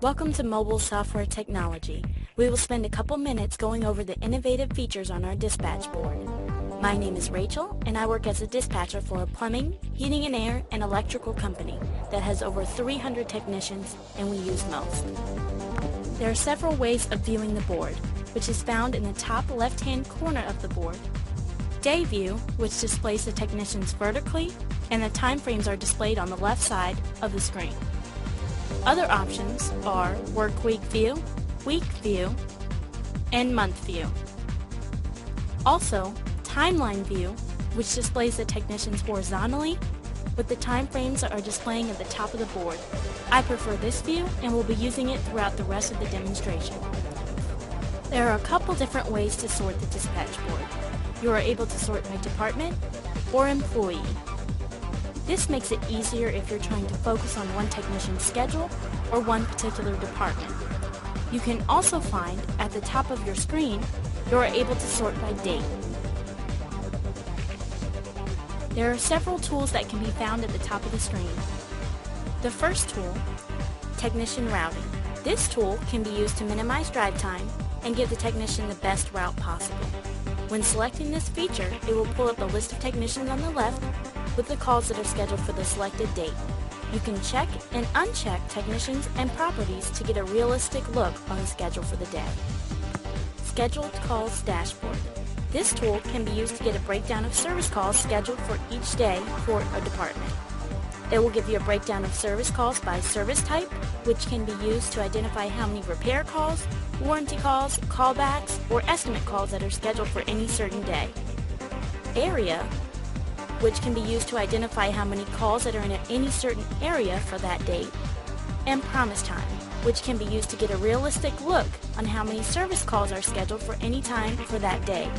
Welcome to Mobile Software Technology. We will spend a couple minutes going over the innovative features on our dispatch board. My name is Rachel, and I work as a dispatcher for a plumbing, heating and air, and electrical company that has over 300 technicians, and we use most. There are several ways of viewing the board, which is found in the top left-hand corner of the board. Day view, which displays the technicians vertically, and the time frames are displayed on the left side of the screen. Other options are Work Week View, Week View, and Month View. Also, Timeline View, which displays the technicians horizontally, with the time frames are displaying at the top of the board. I prefer this view and will be using it throughout the rest of the demonstration. There are a couple different ways to sort the dispatch board. You are able to sort by department or employee. This makes it easier if you're trying to focus on one technician's schedule or one particular department. You can also find at the top of your screen, you are able to sort by date. There are several tools that can be found at the top of the screen. The first tool, Technician Routing. This tool can be used to minimize drive time and give the technician the best route possible. When selecting this feature, it will pull up a list of technicians on the left with the calls that are scheduled for the selected date. You can check and uncheck technicians and properties to get a realistic look on the schedule for the day. Scheduled Calls Dashboard. This tool can be used to get a breakdown of service calls scheduled for each day for a department. It will give you a breakdown of service calls by service type, which can be used to identify how many repair calls, warranty calls, callbacks, or estimate calls that are scheduled for any certain day. Area, which can be used to identify how many calls that are in any certain area for that date. And Promise Time, which can be used to get a realistic look on how many service calls are scheduled for any time for that day.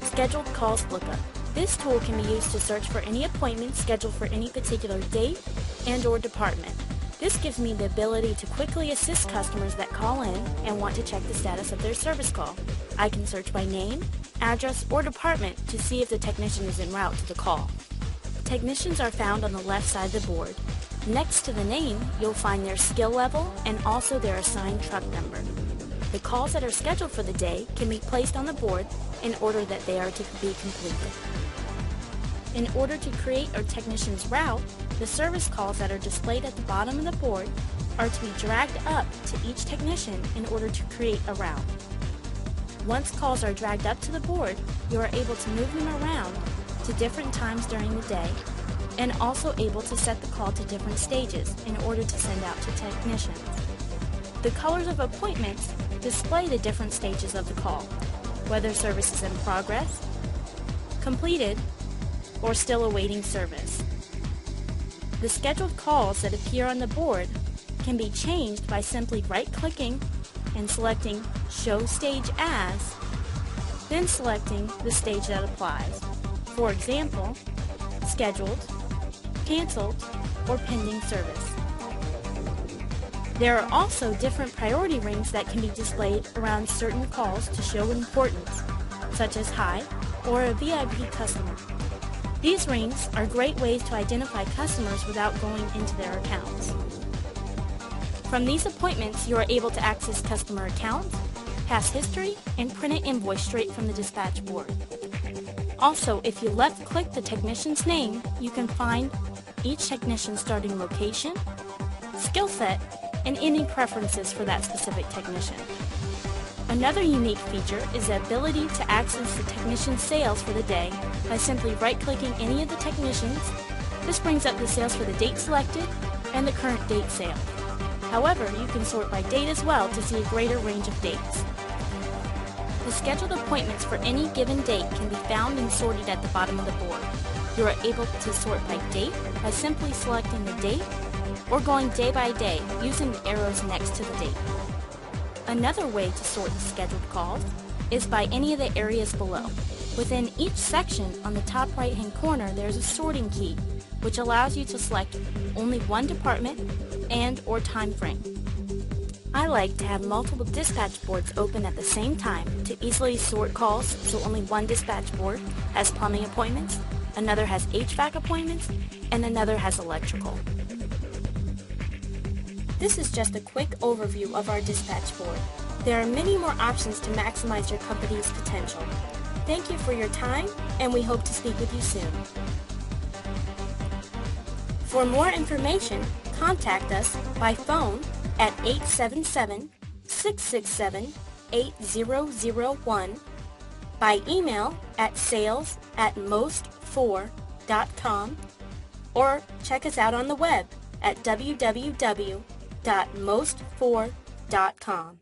Scheduled Calls Lookup. This tool can be used to search for any appointments scheduled for any particular date and/or department. This gives me the ability to quickly assist customers that call in and want to check the status of their service call. I can search by name, address, or department to see if the technician is en route to the call. Technicians are found on the left side of the board. Next to the name, you'll find their skill level and also their assigned truck number. The calls that are scheduled for the day can be placed on the board in order that they are to be completed. In order to create a technician's route, the service calls that are displayed at the bottom of the board are to be dragged up to each technician in order to create a route. Once calls are dragged up to the board, you are able to move them around to different times during the day and also able to set the call to different stages in order to send out to technicians. The colors of appointments display the different stages of the call, whether service is in progress, completed, or still awaiting service. The scheduled calls that appear on the board can be changed by simply right-clicking and selecting Show Stage As, then selecting the stage that applies. For example, Scheduled, Canceled, or Pending Service. There are also different priority rings that can be displayed around certain calls to show importance, such as High or a VIP customer. These rings are great ways to identify customers without going into their accounts. From these appointments, you are able to access customer accounts, past history, and print an invoice straight from the dispatch board. Also, if you left-click the technician's name, you can find each technician's starting location, skill set, and any preferences for that specific technician. Another unique feature is the ability to access the technician's sales for the day by simply right-clicking any of the technicians. This brings up the sales for the date selected and the current date sale. However, you can sort by date as well to see a greater range of dates. The scheduled appointments for any given date can be found and sorted at the bottom of the board. You are able to sort by date by simply selecting the date or going day by day using the arrows next to the date. Another way to sort the scheduled calls is by any of the areas below. Within each section on the top right-hand corner, there's a sorting key, which allows you to select only one department and/or time frame. I like to have multiple dispatch boards open at the same time to easily sort calls, so only one dispatch board has plumbing appointments, another has HVAC appointments, and another has electrical. This is just a quick overview of our dispatch board. There are many more options to maximize your company's potential. Thank you for your time, and we hope to speak with you soon. For more information, contact us by phone at 877-667-8001, by email at sales@most4.com, or check us out on the web at www.most4.com.